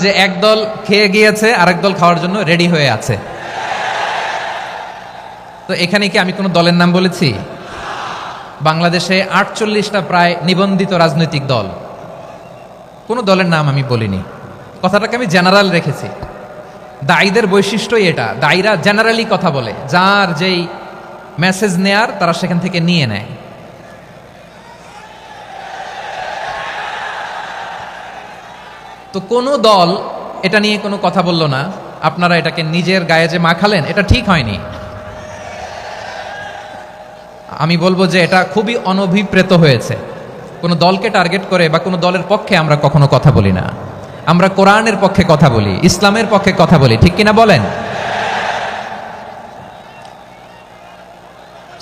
যে এক দল খেয়ে গিয়েছে আরেক দল খাওয়ার জন্য রেডি হয়ে আছে। তো এখানে কি আমি কোনো দলের নাম বলেছি? বাংলাদেশে 48টা প্রায় নিবন্ধিত রাজনৈতিক দল, কোনো দলের নাম আমি বলিনি। কথাটাকে আমি জেনারেল রেখেছি। দায়ীদের বৈশিষ্ট্যই এটা, দায়ীরা জেনারেলি কথা বলে, যার যেই মেসেজ নেয়ার তারা সেখান থেকে নিয়ে নেয়। তো কোনো দল এটা নিয়ে কোনো কথা বলল না, আপনারা এটাকে নিজের গায়ে যে মাখালেন এটা ঠিক হয়নি। আমি বলবো যে এটা খুবই অনভিপ্রেত হয়েছে। কোনো দলকে টার্গেট করে বা কোনো দলের পক্ষে আমরা কখনো কথা বলি না। আমরা কোরআনের পক্ষে কথা বলি, ইসলামের পক্ষে কথা বলি, ঠিক কিনা বলেন?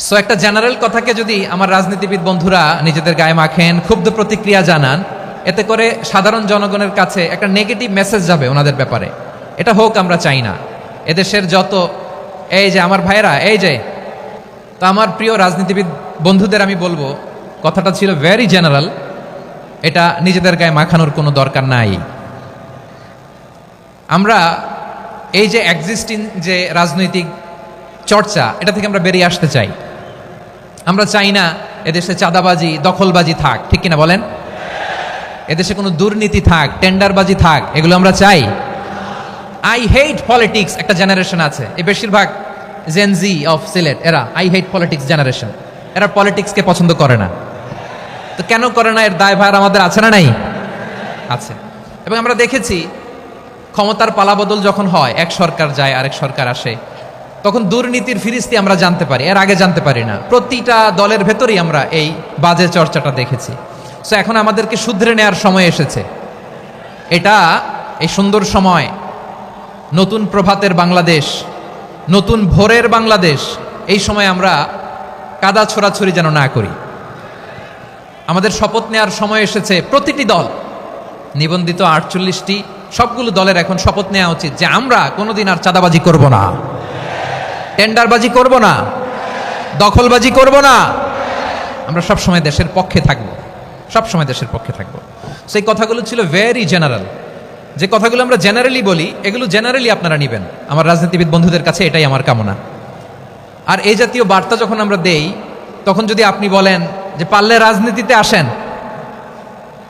সো একটা জেনারেল কথাকে যদি আমার রাজনীতিবিদ বন্ধুরা নিজেদের গায়ে মাখেন, ক্ষুব্ধ প্রতিক্রিয়া জানান, এতে করে সাধারণ জনগণের কাছে একটা নেগেটিভ মেসেজ যাবে ওনাদের ব্যাপারে। এটা হোক আমরা চাই না। এদেশের যত এই যে আমার ভাইরা, এই যে, তা আমার প্রিয় রাজনীতিবিদ বন্ধুদের আমি বলবো, কথাটা ছিল ভেরি জেনারেল, এটা নিজেদের গায়ে মাখানোর কোনো দরকার নাই। আমরা এই যে এক্সিস্টিং যে রাজনৈতিক চর্চা, এটা থেকে আমরা বেরিয়ে আসতে চাই। আমরা চাই না এদেশে চাঁদাবাজি, দখলবাজি থাক, ঠিক কিনা বলেন? এদেশে কোনো দুর্নীতি থাক, টেন্ডারবাজি থাক, এগুলো আমরা চাই। আই হেট পলিটিক্স একটা জেনারেশন আছে, এই বেশিরভাগ জেনজি অফ সিলেট, এরা আই হেট পলিটিক্স জেনারেশন। এরা পলিটিক্সকে পছন্দ করে না। তো কেন করে না, এর দায়ভার আমাদের আছে না নাই? আছে। এবং আমরা দেখেছি ক্ষমতার পালাবদল যখন হয়, এক সরকার যায় আরেক সরকার আসে, তখন দুর্নীতির ফিরিস্তি আমরা জানতে পারি, এর আগে জানতে পারি না। প্রতিটা দলের ভেতরেই আমরা এই বাজে চর্চাটা দেখেছি। সো এখন আমাদেরকে শুধরে নেওয়ার সময় এসেছে। এটা এই সুন্দর সময়, নতুন প্রভাতের বাংলাদেশ, নতুন ভোরের বাংলাদেশ, এই সময় আমরা কাদা ছোড়াছড়ি যেন না করি। আমাদের শপথ নেওয়ার সময় এসেছে। প্রতিটি দল, নিবন্ধিত 48টি, সবগুলো দলের এখন শপথ নেওয়া উচিত যে আমরা কোনোদিন আর চাঁদাবাজি করব না, টেন্ডারবাজি করব না, দখলবাজি করব না। আমরা সবসময় দেশের পক্ষে থাকব, সবসময় দেশের পক্ষে থাকব। সেই কথাগুলো ছিল ভেরি জেনারেল। যে কথাগুলো আমরা জেনারেলি বলি, এগুলো জেনারেলি আপনারা নেবেন। আমার রাজনীতিবিদ বন্ধুদের কাছে এটাই আমার কামনা। আর এই জাতীয় বার্তা যখন আমরা দেই, তখন যদি আপনি বলেন যে পারলে রাজনীতিতে আসেন,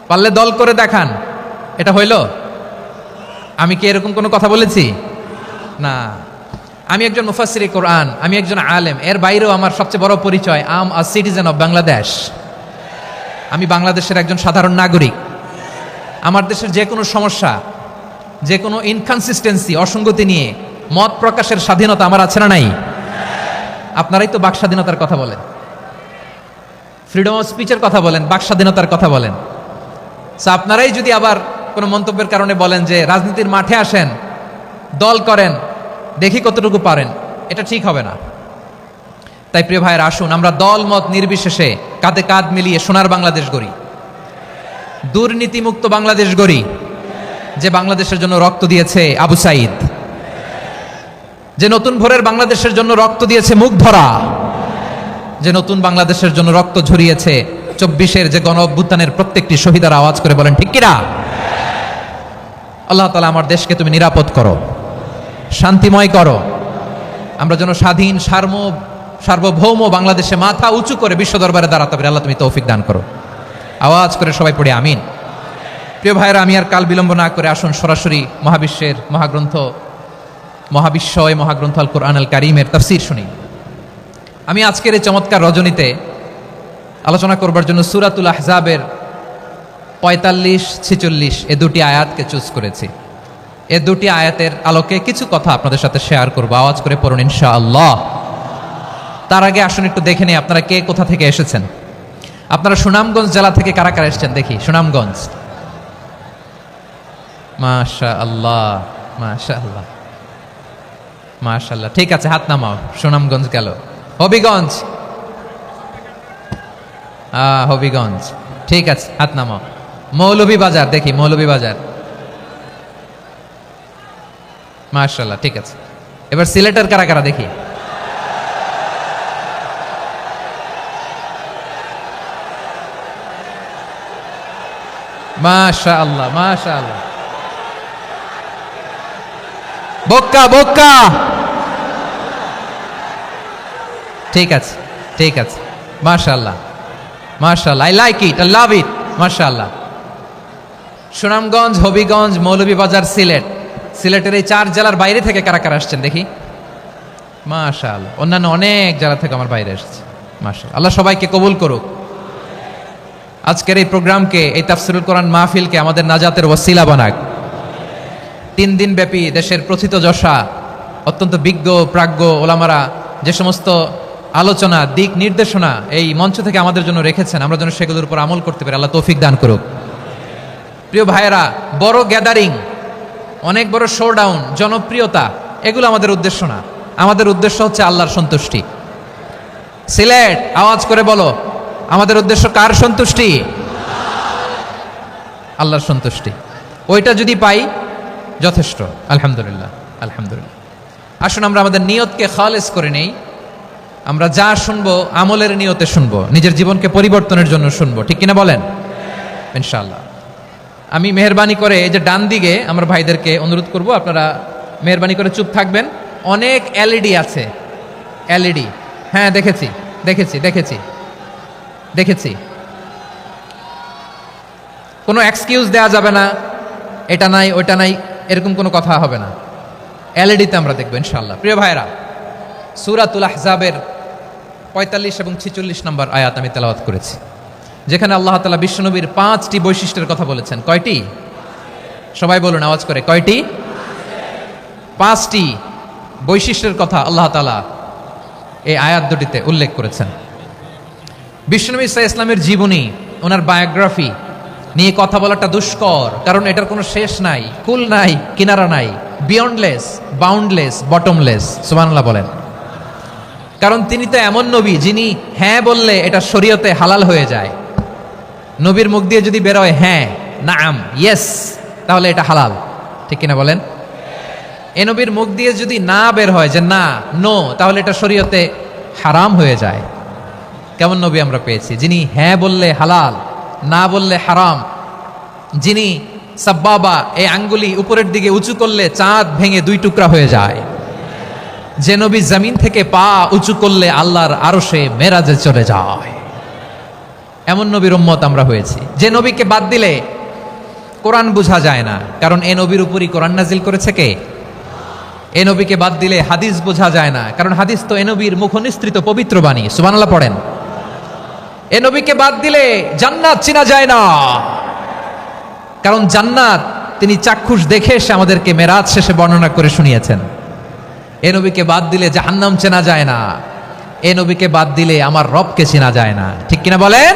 পারলে দল করে দেখান, এটা হইল? আমি কি এরকম কোনো কথা বলেছি? না। আমি একজন মুফাসসিরে কোরআন, আমি একজন আলেম, এর বাইরেও আমার সবচেয়ে বড় পরিচয় আম আ সিটিজেন অফ বাংলাদেশ। আমি বাংলাদেশের একজন সাধারণ নাগরিক। আমার দেশের যে কোনো সমস্যা, যে কোনো ইনকনসিস্টেন্সি, অসঙ্গতি নিয়ে মত প্রকাশের স্বাধীনতা আমার আছে না নাই? আপনারাই তো বাক স্বাধীনতার কথা বলেন, ফ্রিডম অফ স্পিচের কথা বলেন, বাক স্বাধীনতার কথা বলেন। সো আপনারাই যদি আবার কোনো মন্তব্যের কারণে বলেন যে রাজনীতির মাঠে আসেন, দল করেন, দেখি কতটুকু পারেন, এটা ঠিক হবে না। তাই প্রিয় ভাইয়ের, আসুন আমরা দল মত নির্বিশেষে কাঁধে কাঁধ মিলিয়ে সোনার বাংলাদেশ গড়ি, দুর্নীতিমুক্ত বাংলাদেশ গড়ি, যে বাংলাদেশের জন্য রক্ত দিয়েছে আবু সাইদ, যে নতুন ভোরের বাংলাদেশের জন্য রক্ত দিয়েছে মুগ্ধরা, যে নতুন বাংলাদেশের জন্য রক্ত ঝরিয়েছে 24-এর যে গণ অভ্যুত্থানের প্রত্যেকটি শহীদার। আওয়াজ করে বলেন ঠিক কিনা? আল্লাহ তাআলা আমার দেশকে তুমি নিরাপদ করো, শান্তিময় করো। আমরা যেন স্বাধীন সার্বভৌম বাংলাদেশে মাথা উঁচু করে বিশ্ব দরবারে দাঁড়াতে পারি। আল্লাহ তুমি তৌফিক দান করো। আওয়াজ করে সবাই পড়ে আমিন। প্রিয় ভাইরা, আমি আর কাল বিলম্ব না করে আসুন সরাসরি মহাবিশ্বের মহাগ্রন্থ, মহাবিশ্বয় মহাগ্রন্থ আল কোরআন আল কারীমের তাফসীর শুনি। আমি আজকের এই চমৎকার রজনীতে আলোচনা করবার জন্য সূরাতুল আহজাবের 45-46 এ দুটি আয়াতকে চুজ করেছি। এ দুটি আয়াতের আলোকে কিছু কথা আপনাদের সাথে শেয়ার করব। আওয়াজ করে পড়ুন ইনশাআল্লাহ। তার আগে আসুন একটু দেখে নিই আপনারা কে কোথা থেকে এসেছেন। আপনারা সুনামগঞ্জ জেলা থেকে কারা কারা এসেছেন দেখি। সুনামগঞ্জ, মাশাআল্লাহ মাশাআল্লাহ মাশাআল্লাহ, ঠিক আছে, হাত নামাও। সুনামগঞ্জ গেল। হবিগঞ্জ, হবিগঞ্জ, ঠিক আছে, হাত নামাও। মৌলভীবাজার দেখি, মৌলভীবাজার, মাশাআল্লাহ, ঠিক আছে। এবার সিলেটের কারা কারা দেখি। মাশাআল্লাহ মাশাআল্লাহ বক্কা বক্কা। ঠিক আছে, ঠিক আছে, মাশাআল্লাহ মাশাআল্লাহ, I like it, I love it, মাশাআল্লাহ। সুনামগঞ্জ, হবিগঞ্জ, মৌলভীবাজার, সিলেট, সিলেটের এই 4 জেলার বাইরে থেকে কারা কারা আসছেন দেখি? মাশাআল্লাহ। অন্যান্য অনেক জেলা থেকে আমার বাইরে এসেছে, মাশাআল্লাহ। আল্লাহ সবাইকে কবুল করুক। আজকের এই প্রোগ্রামকে, এই তাফসীরুল কোরআন মাহফিলকে আমাদের নাজাতের ওসিলা বানাক। 3 দিন ব্যাপী দেশের প্রথিতযশা অত্যন্ত বিজ্ঞ প্রাজ্ঞ ওলামারা যে সমস্ত আলোচনা, দিক নির্দেশনা এই মঞ্চ থেকে আমাদের জন্য রেখেছেন, আমরা যেন সেগুলোর উপর আমল করতে পারি। আল্লাহ তৌফিক দান করুক। প্রিয় ভাইয়েরা, বড় গ্যাদারিং, অনেক বড় শোডাউন, জনপ্রিয়তা, এগুলো আমাদের উদ্দেশ্য না। আমাদের উদ্দেশ্য হচ্ছে আল্লাহর সন্তুষ্টি। সিলেট, আওয়াজ করে বলো, আমাদের উদ্দেশ্য কার সন্তুষ্টি? আল্লাহর সন্তুষ্টি। ওইটা যদি পাই যথেষ্ট, আলহামদুলিল্লাহ আলহামদুলিল্লাহ। আসুন আমরা আমাদের নিয়তকে খালেস করে নেই। আমরা যা শুনবো আমলের নিয়তে শুনবো, নিজের জীবনকে পরিবর্তনের জন্য শুনবো, ঠিক কিনা বলেন? ইনশাআল্লাহ। আমি মেহরবানি করে এই যে ডান দিকে আমার ভাইদেরকে অনুরোধ করব, আপনারা মেহরবানি করে চুপ থাকবেন। অনেক এলইডি আছে, এলইডি, হ্যাঁ দেখেছি দেখেছি দেখেছি দেখেছি। কোনো এক্সকিউজ দেওয়া যাবে না, এটা নাই ওইটা নাই, এরকম কোনো কথা হবে না। এলইডিতে আমরা দেখবো ইনশাআল্লাহ। প্রিয় ভাইরা, সূরাতুল আহজাবের 45 এবং 46 নম্বর আয়াত আমি তেলাওয়াত করেছি, যেখানে আল্লাহ তাআলা বিশ্বনবীর 5টি বৈশিষ্ট্যের কথা বলেছেন। কয়টি? সবাই বলুন আওয়াজ করে, কয়টি? 5টি বৈশিষ্ট্যের কথা আল্লাহ তাআলা এই আয়াত দুটিতে উল্লেখ করেছেন। বিশ্বনবী সাল্লাল্লাহু আলাইহি ইসলামের জীবনী, ওনার বায়োগ্রাফি নিয়ে কথা বলাটা দুষ্কর, কারণ এটার কোনো শেষ নাই, কুল নাই, কিনারা নাই, বিয়ন্ডলেস, বাউন্ডলেস, বটমলেস। সুবহানাল্লাহ বলেন। কারণ তিনি তো এমন নবী যিনি হ্যাঁ বললে এটা শরীয়তে হালাল হয়ে যায়। নবীর মুখ দিয়ে যদি বেরোয় হ্যাঁ, নাম, ইয়েস, তাহলে এটা হালাল, ঠিক কিনা বলেন? এ নবীর মুখ দিয়ে যদি না বের হয় যে না, নো, তাহলে এটা শরীয়তে হারাম হয়ে যায়। কেমন নবী আমরা পেয়েছি, যিনি হ্যাঁ বললে হালাল, না বললে হারাম, যিনি সাব্বাবা, এই আঙ্গুলি উপরের দিকে উঁচু করলে চাঁদ ভেঙে 2 টুকরা হয়ে যায়, যে নবী জমিন থেকে পা উঁচু করলে আল্লাহর আরশে মেরাজে চলে যায়, এমন নবীর উম্মত আমরা হয়েছি। যে নবীকে বাদ দিলে কোরআন বোঝা যায় না, কারণ এ নবীর উপরই কোরআন নাজিল করেছে কে? এ নবীকে বাদ দিলে হাদিস বোঝা যায় না, কারণ হাদিস তো এ নবীর মুখনিসৃত পবিত্র বাণী। সুবহানাল্লাহ পড়েন। এ নবীকে বাদ দিলে জান্নাত চেনা যায় না, কারণ জান্নাত তিনি চাক্ষুষ দেখে এসে আমাদেরকে মেরাজ শেষে বর্ণনা করে শুনিয়েছেন। এ নবীকে বাদ দিলে জাহান্নাম চেনা যায় না, এ নবীকে বাদ দিলে আমার রবকে চেনা যায় না, ঠিক কিনা বলেন?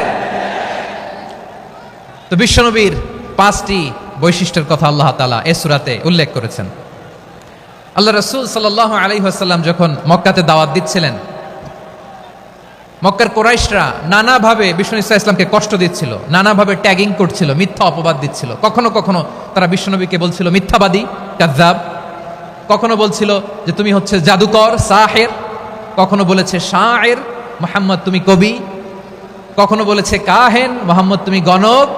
তো বিশ্বনবীর 5টি বৈশিষ্ট্যের কথা আল্লাহ তাআলা এই সূরাতে উল্লেখ করেছেন। আল্লাহ রাসূল সাল্লাল্লাহু আলাইহি ওয়াসাল্লাম যখন মক্কাতে দাওয়াত দিচ্ছিলেন, মক্কার কুরাইশরা নানাভাবে বিষ্ণু ইসা ইসলামকে কষ্ট দিচ্ছিল, নানাভাবে ট্যাগিং করছিল, মিথ্যা অপবাদ দিচ্ছিল। কখনো কখনো তারা বিশ্বনবীকে বলছিল মিথ্যাবাদী, কাযযাব। কখনো বলছিল যে তুমি হচ্ছে জাদুকর, সাহের। কখনো বলেছে শায়ের, মুহাম্মদ তুমি কবি। কখনো বলেছে কাহেন, মুহাম্মদ তুমি গণক।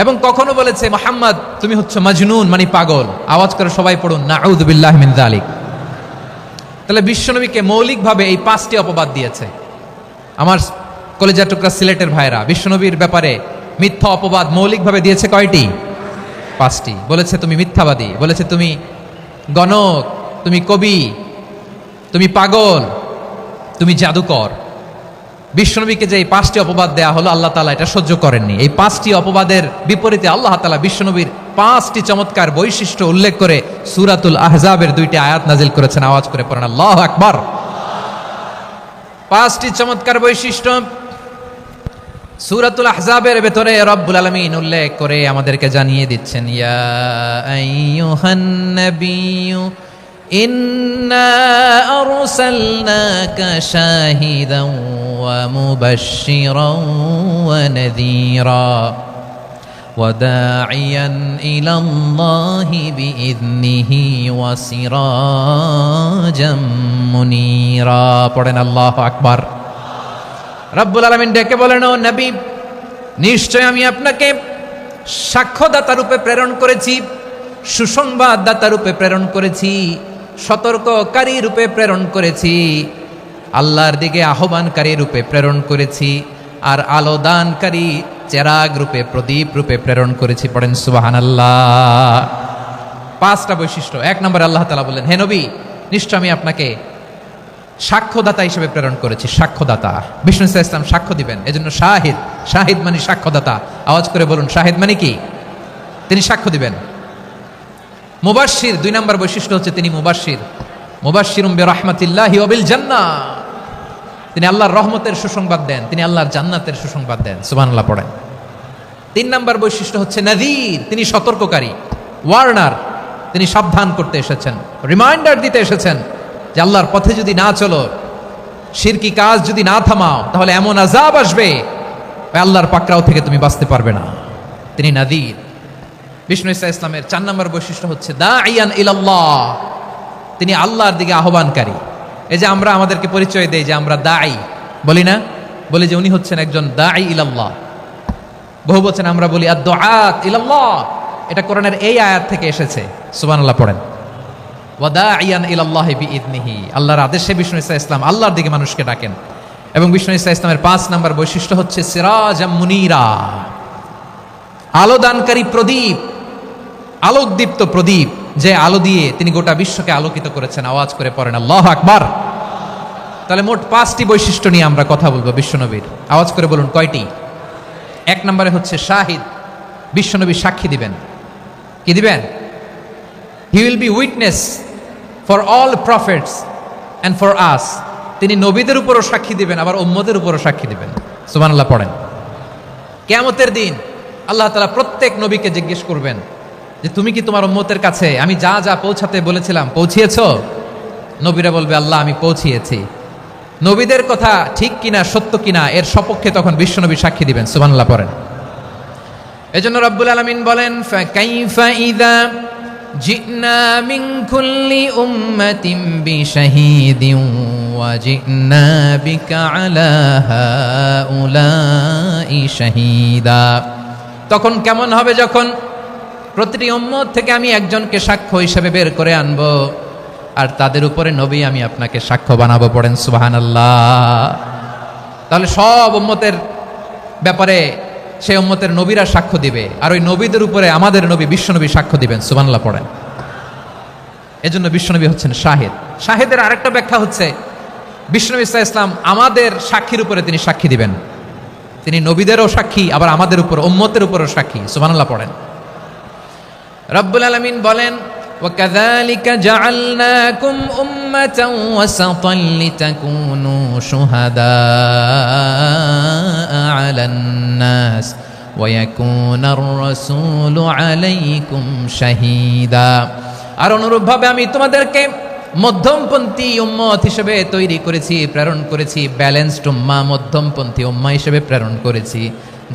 এবং কখনো বলেছে মুহাম্মদ তুমি হচ্ছে মাজনুন, মানে পাগল। আওয়াজ করে সবাই পড়ুন নাউযু বিল্লাহি মিন যালিক। তাহলে বিশ্বনবীকে মৌলিকভাবে এই 5টি অপবাদ দিয়েছে। আমার কলেজা টুকরা সিলেটের ভাইরা, বিশ্বনবীর ব্যাপারে মিথ্যা অপবাদ মৌলিকভাবে দিয়েছে কয়টি? 5টি। বলেছে তুমি মিথ্যাবাদী, বলেছে তুমি গণক, তুমি কবি, তুমি পাগল, তুমি জাদুকর। বিশ্বনবীকে যে এই 5টি অপবাদ দেয়া হলো, আল্লাহ তাআলা এটা সহ্য করেননি। এই 5টি অপবাদের বিপরীতে আল্লাহ তাআলা বিশ্বনবীর 5টি চমৎকার বৈশিষ্ট্য উল্লেখ করে সূরাতুল আহজাবের 2টি আয়াত নাজিল করেছেন। আওয়াজ করে পড়েন আল্লাহু আকবার। 5টি চমৎকার বৈশিষ্ট্য সূরাতুল আহজাবের ভেতরে রব্বুল আলামিন উল্লেখ করে আমাদেরকে জানিয়ে দিচ্ছেন, ইয়া আইয়ুহান নাবিয়্যু ইন্না আরসালনাকা শাহিদান ওয়া মুবাশশিরান ওয়া নাযীরা ওয়া দাঈয়ান ইলাল্লাহি বিইذনিহি ওয়া সিরাজাম মুনীরা। পড়েন আল্লাহু আকবার। রব্বুল আলামিন ডেকে বলেন, ও নবী, নিশ্চয় আমি আপনাকে সাক্ষ্যদাতা রূপে প্রেরণ করেছি, সুসংবাদদাতা রূপে প্রেরণ করেছি, সতর্ককারী রূপে প্রেরণ করেছি, আল্লাহর দিকে আহ্বানকারী রূপে প্রেরণ করেছি, আর আলো দানকারী চেরাগ রূপে, প্রদীপ রূপে প্রেরণ করেছি। পড়েন সুবহানাল্লাহ। 5টা বৈশিষ্ট্য। 1 নম্বরে আল্লাহ তাআলা বললেন, হে নবী, নিশ্চয় আমি আপনাকে সাক্ষ্যদাতা হিসেবে প্রেরণ করেছি। সাক্ষ্যদাতা, বিষ্ণু ইসা ইসলাম সাক্ষ্য দিবেন, এজন্য শাহিদ। শাহিদ মানে সাক্ষ্যদাতা। আওয়াজ করে বলুন, শাহিদ মানে কি? তিনি সাক্ষ্য দিবেন। মুবাশশির, 2 নম্বর বৈশিষ্ট্য হচ্ছে তিনি মুবাশশির। মুবাশশিরুম বিরাহমাতিল্লাহি ওয়া বিল জান্নাহ, তিনি আল্লাহর রহমতের সুসংবাদ দেন, তিনি আল্লাহর জান্নাতের সুসংবাদ দেন। সুবহানাল্লাহ পড়েন। 3 নম্বর বৈশিষ্ট্য হচ্ছে নাযীর, তিনি সতর্ককারী, ওয়ার্নার, তিনি সাবধান করতে এসেছেন, রিমাইন্ডার দিতে এসেছেন যে আল্লাহর পথে যদি না চলো, শিরকি কাজ যদি না থামাও, তাহলে এমন আযাব আসবে আল্লাহর পাকড়াও থেকে তুমি বাঁচতে পারবে না। তিনি নাযীর। বিষ্ণু ইসা ইসলামের 4 নম্বর বৈশিষ্ট্য হচ্ছে দাঈয়ান ইলাল্লাহ, তিনি আল্লাহর দিকে আহ্বানকারী। এই যে আমরা আমাদেরকে পরিচয় দেই যে আমরা দাঈ, বলি না? বলি যে উনি হচ্ছেন একজন দাঈ ইলাল্লাহ। বহু বচন আমরা বলি আদ-দুআত ইলাল্লাহ, এটা কোরআনের এই আয়াত থেকে এসেছে। সুবহানাল্লাহ পড়েন। ওয়া দাঈয়ান ইলাল্লাহি বিইذনিহি, আল্লাহর আদেশে বিষ্ণু ইসা ইসলাম আল্লাহর দিকে মানুষকে ডাকেন। এবং বিষ্ণু ইসা ইসলামের 5 নম্বর বৈশিষ্ট্য হচ্ছে সিরাজাম মুনীরা, আলোদানকারী প্রদীপ, আলোকদীপ্ত প্রদীপ, যে আলো দিয়ে তিনি গোটা বিশ্বকে আলোকিত করেছেন। আওয়াজ করে পড়েন আল্লাহু আকবার। তাহলে মোট 5টি বৈশিষ্ট্য নিয়ে আমরা কথা বলবো বিশ্বনবীর। আওয়াজ করে বলুন কয়টি? 1 নম্বরে হচ্ছে শাহিদ, বিশ্বনবী সাক্ষী দিবেন। কি দিবেন? He will be witness for all prophets and for us, তিনি নবীদের উপরও সাক্ষী দিবেন, আবার উম্মতের উপরও সাক্ষী দিবেন। সুবহানাল্লাহ পড়েন। কিয়ামতের দিন আল্লাহ তাআলা প্রত্যেক নবীকে জিজ্ঞেস করবেন যে তুমি কি তোমার উম্মতের কাছে আমি যা যা পৌঁছাতে বলেছিলাম পৌঁছিয়েছো? নবীরা বলবে আল্লাহ আমি পৌঁছিয়েছি। নবীদের কথা ঠিক কিনা, সত্য কিনা, এর সপক্ষে তখন বিশ্বনবী সাক্ষী দিবেন। সুবহানাল্লাহ পড়েন। এজন্য রব্বুল আলামিন বলেন ফাকাইফা ইযা জিনা মিন কুল্লি উম্মাতিন বিশাহীদিন ওয়া জিনা বিকা আলা হাউলাই শাহীদা, তখন কেমন হবে যখন প্রতিটি উম্মত থেকে আমি একজনকে সাক্ষ্য হিসেবে বের করে আনবো, আর তাদের উপরে নবী আমি আপনাকে সাক্ষ্য বানাবো। পড়েন সুবহানাল্লাহ। তাহলে সব উম্মতের ব্যাপারে সেই উম্মতের নবীরা সাক্ষ্য দিবে, আর ওই নবীদের উপরে আমাদের নবী বিশ্বনবী সাক্ষ্য দিবেন। সুবহানাল্লাহ পড়েন। এজন্য বিশ্বনবী হচ্ছেন শাহিদ। শাহিদের আরেকটা ব্যাখ্যা হচ্ছে বিশ্বনবী সাল্লাল্লাহু আলাইহি ওয়াসাল্লাম আমাদের সাক্ষীর উপরে তিনি সাক্ষী দিবেন। তিনি নবীদেরও সাক্ষী, আবার আমাদের উপর, উম্মতের উপরও সাক্ষী। সুবহানাল্লাহ পড়েন। রব্বুল আলামিন বলেন وَكَذَلِكَ جَعَلْنَاكُمْ أُمَّةً وَسَطًا لِتَكُونُوا شُهَدَاءَ عَلَى النَّاسِ وَيَكُونَ الرَّسُولُ عَلَيْكُمْ شَهِيدًا, আর অনুরূপভাবে আমি তোমাদেরকে মধ্যমপন্থী উম্মত হিসেবে তৈরি করেছি, প্রেরণ করেছি। ব্যালেন্সড উম্মাহ, মধ্যমপন্থী উম্মাহ হিসেবে প্রেরণ করেছি,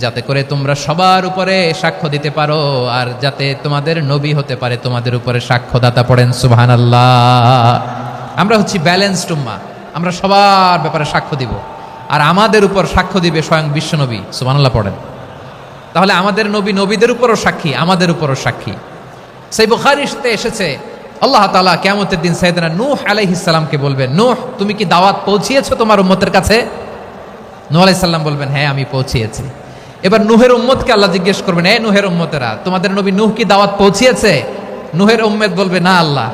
যাতে করে তোমরা সবার উপরে সাক্ষ্য দিতে পারো, আর যাতে তোমাদের নবী হতে পারে তোমাদের উপরে সাক্ষ্যদাতা। পড়েন সুবহানাল্লাহ। আমরা হচ্ছি ব্যালেন্সড উম্মাহ, আমরা সবার ব্যাপারে সাক্ষ্য দিব, আর আমাদের উপর সাক্ষ্য দিবে স্বয়ং বিশ্বনবী। সুবহানাল্লাহ পড়েন। তাহলে আমাদের নবী নবীদের উপরও সাক্ষী, আমাদের উপরও সাক্ষী। সেই বুখারীতে এসেছে আল্লাহ তাআলা কিয়ামতের দিন সাইয়েদনা নূহ আলাইহিস সালামকে বলবেন, নূহ তুমি কি দাওয়াত পৌঁছিয়েছো তোমার উম্মতের কাছে? নূহ আলাইহিস সালাম বলবেন হ্যাঁ আমি পৌঁছিয়েছি। এবার নূহের উম্মতকে আল্লাহ জিজ্ঞেস করবেন, এ নূহের উম্মতেরা, তোমাদের নবী নূহ কি দাওয়াত পৌঁছিয়েছে? নূহের উম্মত বলবে না আল্লাহ,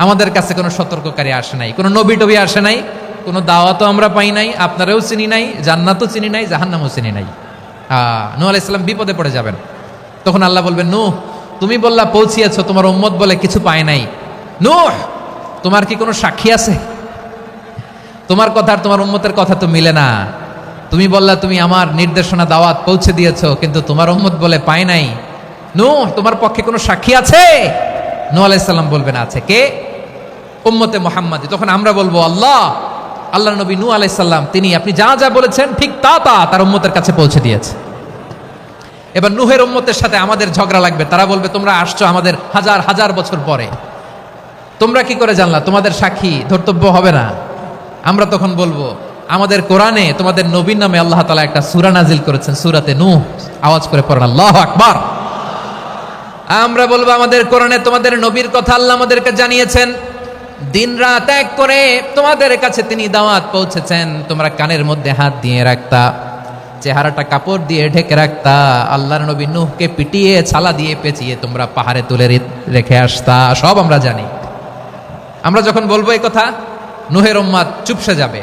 আমাদের কাছে কোনো সতর্ককারী আসে নাই, কোনো নবী টবি আসে নাই, কোনো দাওয়াতও আমরা পাই নাই, আপনারাও চিনি নাই, জান্নাতও চিনি নাই, জাহান্নামও চিনি নাই। নূহ আলাইহিস সালাম বিপদে পড়ে যাবেন। তখন আল্লাহ বলবেন, নূহ তুমি বললা পৌঁছিয়েছো, তোমার উম্মত বলে কিছু পায় নাই। নূহ তোমার কি কোনো সাক্ষী আছে? তোমার কথা আর তোমার উম্মতের কথা তো মিলে না। তুমি বললা তুমি আমার নির্দেশনা দাওয়াত পৌঁছে দিয়েছো, কিন্তু তোমার উম্মত বলে পায় নাই। নূহ তোমার পক্ষে কোনো সাক্ষী আছে? নূহ আলাইহিস সালাম বলবেন আছে। কে? উম্মতে মুহাম্মাদী। তখন আমরা বলবো আল্লাহ, আল্লাহর নবী নূহ আলাইহিস সালাম তিনি আপনি যা যা বলেছেন ঠিক তা তা তার উম্মতের কাছে পৌঁছে দিয়েছে। এবার নূহের উম্মতের সাথে আমাদের ঝগড়া লাগবে। তারা বলবে তোমরা আসছো আমাদের হাজার হাজার বছর পরে, তোমরা কি করে জানলা? তোমাদের সাক্ষী ধর্তব্য হবে না? আমরা তখন বলবো আমাদের কোরআনে তোমাদের নবীর নামে আল্লাহ তাআলা একটা সূরা নাজিল করেছেন, সূরাতে নূহ। আওয়াজ করে পড়েন আল্লাহু আকবার। আমরা বলবো আমাদের কোরআনে তোমাদের নবীর কথা আল্লাহ আমাদেরকে জানিয়েছেন, দিন রাত এক করে তোমাদের কাছে তিনি দাওয়াত পৌঁছেছেন। তোমরা কানের মধ্যে হাত দিয়ে রাখতা, চেহারাটা কাপড় দিয়ে ঢেকে রাখতা, আল্লাহর নবী নূহকে পিটিয়ে ছালা দিয়ে পেঁচিয়ে তোমরা পাহাড়ে তুলে রেখে আসতা, সব আমরা জানি। আমরা যখন বলবো এই কথা, নূহের উম্মাত চুপসে যাবে।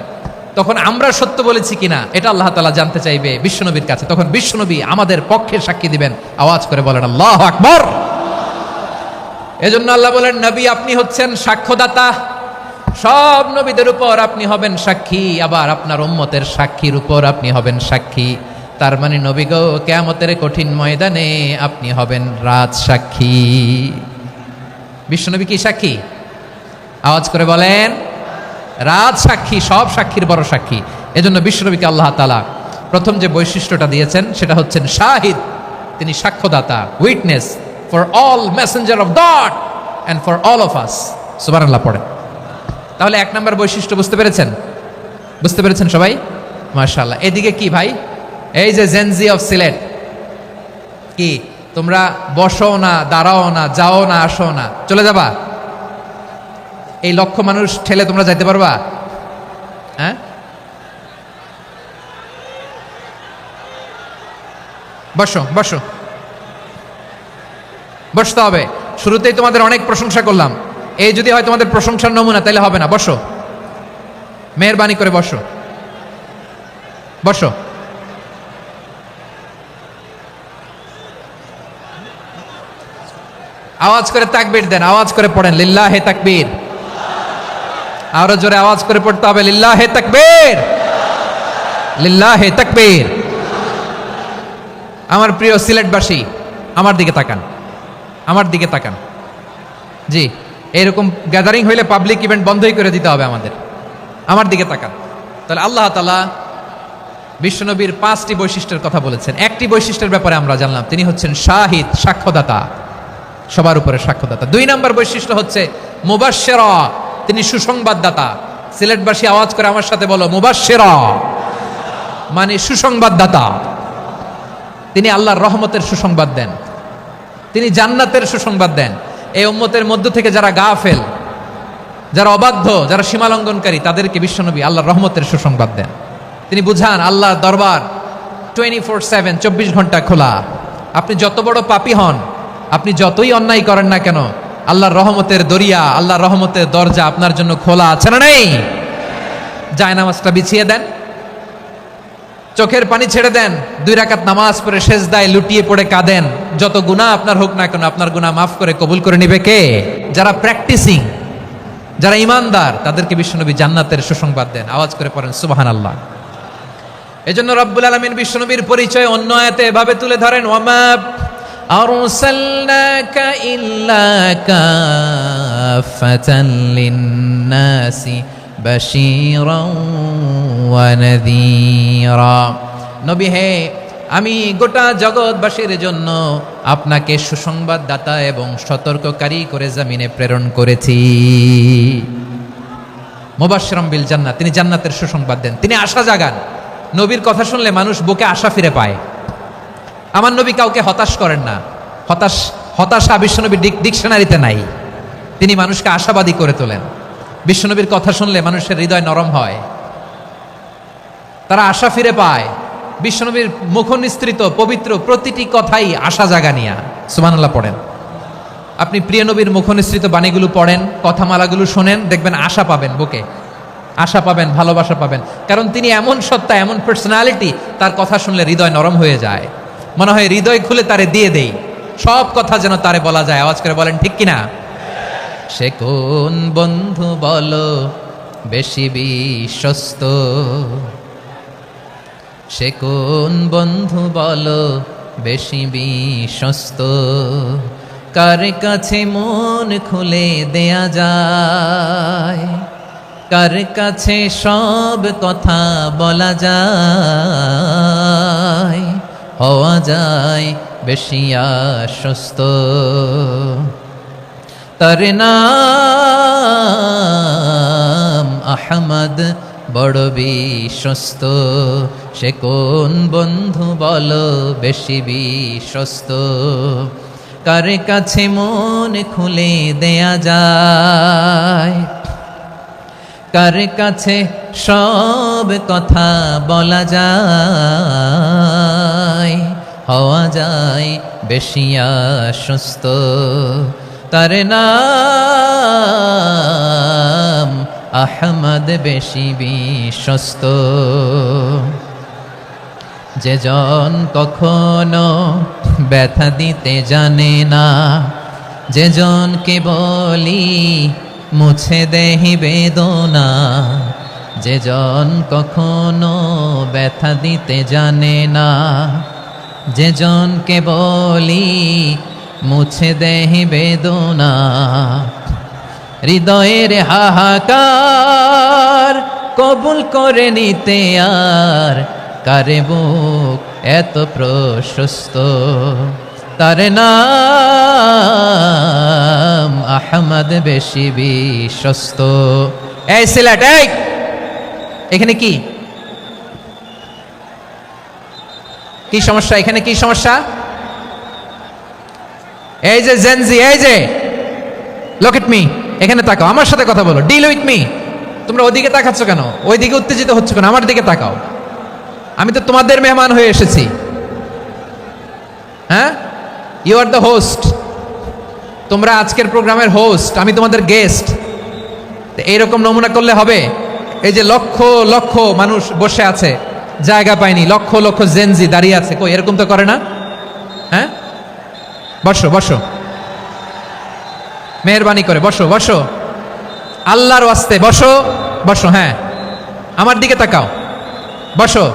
তখন আমরা সত্য বলেছি কিনা এটা আল্লাহ তাআলা জানতে চাইবে বিশ্বনবীর কাছে। তখন বিশ্বনবী আমাদের পক্ষে সাক্ষী দিবেন, আওয়াজ করে বলেন আল্লাহু আকবার। এজন্য আল্লাহ বলেন, নবী আপনি হচ্ছেন সাক্ষ্যদাতা, সব নবীদের উপর আপনি হবেন সাক্ষী, আবার আপনার উম্মতের সাক্ষীর উপর আপনি হবেন সাক্ষী। তার মানে নবী গো, কিয়ামতের কঠিন ময়দানে আপনি হবেন রাজ সাক্ষী। বিশ্বনবী কি সাক্ষী? আওয়াজ করে বলেন, রাজ সাক্ষী, সব সাক্ষীর বড় সাক্ষী। এজন্য বিশ্বনবীকে আল্লাহ তাআলা প্রথম যে বৈশিষ্ট্যটা দিয়েছেন সেটা হচ্ছেন শাহিদ। তিনি সাক্ষ্যদাতা, witness for all messenger of God and for all of us. সুবহানাল্লাহ পড়েন। তাহলে এক নম্বর বৈশিষ্ট্য বুঝতে পেরেছেন? বুঝতে পেরেছেন সবাই? মাশাআল্লাহ। এদিকে কি ভাই, এই যে জেনজি অফ সিলেট, কি তোমরা বসো না, দাঁড়াও না, যাও না, আসো না, চলে যাবা? এই লক্ষ মানুষ ঠেলে তোমরা যাইতে পারবা? হ্যাঁ, বসো বসো, বসতে হবে। শুরুতেই তোমাদের অনেক প্রশংসা করলাম, এই যদি হয় তোমাদের প্রশংসার নমুনা, তাহলে হবে না। বসো, মেহেরবানি করে বসো, বসো। আওয়াজ করে তাকবীর দেন, আওয়াজ করে পড়েন লিল্লাহে তাকবীর। আরো জোরে আওয়াজ করে পড়তে হবে, লিল্লাহে তাকবীর, লিল্লাহে তাকবীর। আমার প্রিয় সিলেটবাসী, আমার দিকে তাকান, আমার দিকে তাকান। জি, এরকম গ্যাদারিং হইলে পাবলিক ইভেন্ট বন্ধই করে দিতে হবে আমাদের। আমার দিকে তাকান। তাহলে আল্লাহ তাআলা বিশ্বনবীর 5টি বৈশিষ্ট্যের কথা বলেছেন। একটি বৈশিষ্ট্যের ব্যাপারে আমরা জানলাম, তিনি হচ্ছেন শাহিদ, সাক্ষ্যদাতা, সবার উপরে সাক্ষ্যদাতা। 2 নম্বর বৈশিষ্ট্য হচ্ছে মুবাশশিরা, তিনি সুসংবাদদাতা। সিলেটবাসী আওয়াজ করে আমার সাথে বলো, মুবাশশিরা মানে সুসংবাদদাতা। তিনি আল্লাহর রহমতের সুসংবাদ দেন, তিনি জান্নাতের সুসংবাদ দেন। এই উম্মতের মধ্য থেকে যারা গাফেল, যারা অবাধ্য, যারা সীমালঙ্ঘনকারী, তাদেরকে বিশ্বনবী আল্লাহর রহমতের সুসংবাদ দেন। তিনি বুঝান আল্লাহর দরবার 24/7, 24 ঘন্টা খোলা। আপনি যত বড় পাপী হন, আপনি যতই অন্যায় করেন না কেন, আল্লাহর রহমতের দরিয়া, আল্লাহর রহমতের দরজা আপনার জন্য খোলা আছে না নেই? জায়নামাজটা বিছিয়ে দেন, চোখের পানি ছেড়ে দেন, 2 রাকাত নামাজ পড়ে সেজদায় লুটিয়ে পড়ে কাঁদেন। যত গুনাহ আপনার হোক না কেন, আপনার গুনাহ মাফ করে কবুল করে নিবে কে? যারা প্র্যাকটিসিং, যারা ইমানদার, তাদেরকে বিশ্বনবী জান্নাতের সুসংবাদ দেন। আওয়াজ করে পড়েন সুবহানাল্লাহ। এজন্য রব্বুল আলামিন বিশ্বনবীর পরিচয় অন্য আয়াতে এভাবে তুলে ধরেন, ওয়ামা আরসালনাকা ইল্লা কাফাতান লিন-নাসি বাশীরাও ওয়া নাযীরা। নবী হে, আমি গোটা জগৎবাসীর জন্য আপনাকে সুসংবাদদাতা এবং সতর্ককারী করে জমিনে প্রেরণ করেছি। মুবাশশিরাম বিল জান্নাত, তিনি জান্নাতের সুসংবাদ দেন, তিনি আশা জাগান। নবীর কথা শুনলে মানুষ বুকে আশা ফিরে পায়। আমার নবী কাউকে হতাশ করেন না। হতাশা বিশ্বনবীর ডিকশনারিতে নাই। তিনি মানুষকে আশাবাদী করে তোলেন। বিশ্বনবীর কথা শুনলে মানুষের হৃদয় নরম হয়, তারা আশা ফিরে পায়। বিশ্বনবীর মুখনিসৃত পবিত্র প্রতিটি কথাই আশা জাগানিয়া। সুবহানাল্লাহ পড়েন। আপনি প্রিয় নবীর মুখনিসৃত বাণীগুলো পড়েন, কথামালাগুলো শোনেন, দেখবেন আশা পাবেন, বুকে আশা পাবেন, ভালোবাসা পাবেন। কারণ তিনি এমন সত্তা, এমন পার্সোনালিটি, তার কথা শুনলে হৃদয় নরম হয়ে যায়। মনে হয় হৃদয় খুলে তারে দিয়ে দেই, সব কথা যেন তারে বলা যায়। আওয়াজ করে বলেন ঠিক কিনা? সে কোন বন্ধু বলো বেশি বিশ্বস্ত, সে কোন বন্ধু বলো বেশি বিশ্বস্ত, কার কাছে মন খুলে দেয়া যায়, কার কাছে সব কথা বলা যায়, হওয়া যায় বেশি আশ্বস্ত। তার নাম আহমদ, বড় বিশ্বস্ত। সে কোন বন্ধু বলো বেশি বিশ্বস্ত, কার কাছে মন খুলে দেয়া যায়, কার কাছে সব কথা বলা যায়, হওয়া যায় বেশি আশ্বস্ত, তার নাম আহমদ বেশি বিশ্বস্ত। যে জন কখনো ব্যথা দিতে জানে না, যে জনকে বলি মুছে দেহি বেদনা, যে জন কখনো ব্যথা দিতে জানে না, যে জনকে বলি মুছে দেহি বেদনা, হৃদয়ের হাহাকার কবুল করে নিতে আর কারে বুক এত প্রশস্ত, তার নাম আহমদ বেশি বিশ্বস্ত। এই সিলেট, এই এখানে কি কি সমস্যা? এখানে কি সমস্যা? এই যে জেনজি, এই যে লুক এট মি, এখানে তাকাও, আমার সাথে কথা বলো, ডিল উইথ মি। তোমরা ওদিকে তাকাচ্ছ কেন? ওইদিকে উত্তেজিত হচ্ছ কেন? আমার দিকে তাকাও, আমি তো তোমাদের মেহমান হয়ে এসেছি। হ্যাঁ, ইউ আর দ্য হোস্ট, তোমরা আজকের প্রোগ্রামের হোস্ট, আমি তোমাদের গেস্ট। এইরকম নমুনা করলে হবে? এই যে লক্ষ লক্ষ মানুষ বসে আছে, জায়গা পায়নি, লক্ষ লক্ষ জেনজি দাঁড়িয়ে আছে, কই এরকম তো করে না? হ্যাঁ, বসো বসো, মেহরবানি করে বসো বসো, আল্লাহর ওয়াস্তে বসো বসো। হ্যাঁ, আমার দিকে তাকাও, বসো।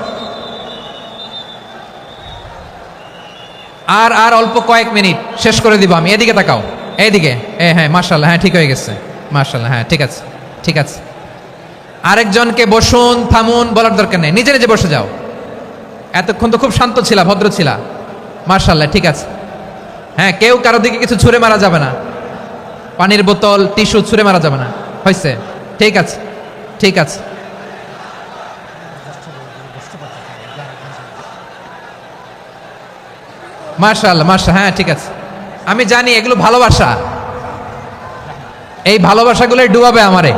আর আর অল্প কয়েক মিনিট শেষ করে দিব আমি। এদিকে তাকাও, এইদিকে। হ্যাঁ, মাশাআল্লাহ, হ্যাঁ ঠিক হয়ে গেছে, মাশাআল্লাহ, হ্যাঁ ঠিক আছে, ঠিক আছে। আরেকজনকে বসুন থামুন বলার দরকার নেই, নিজে নিজে বসে যাও। এতক্ষণ তো খুব শান্ত ছিলা, ভদ্র ছিলা, মাশাআল্লাহ, ঠিক আছে। হ্যাঁ, কেউ কারো দিকে কিছু ছুঁড়ে মারা যাবে না, পানির বোতল টিস্যু ছুঁড়ে মারা যাবে না, হয়েছে? ঠিক আছে, ঠিক আছে। মাশাআল্লাহ, মাশাআল্লাহ, হ্যাঁ ঠিক আছে। আমি জানি এগুলো ভালোবাসা, এই ভালোবাসাগুলোই ডুবাবে আমারে।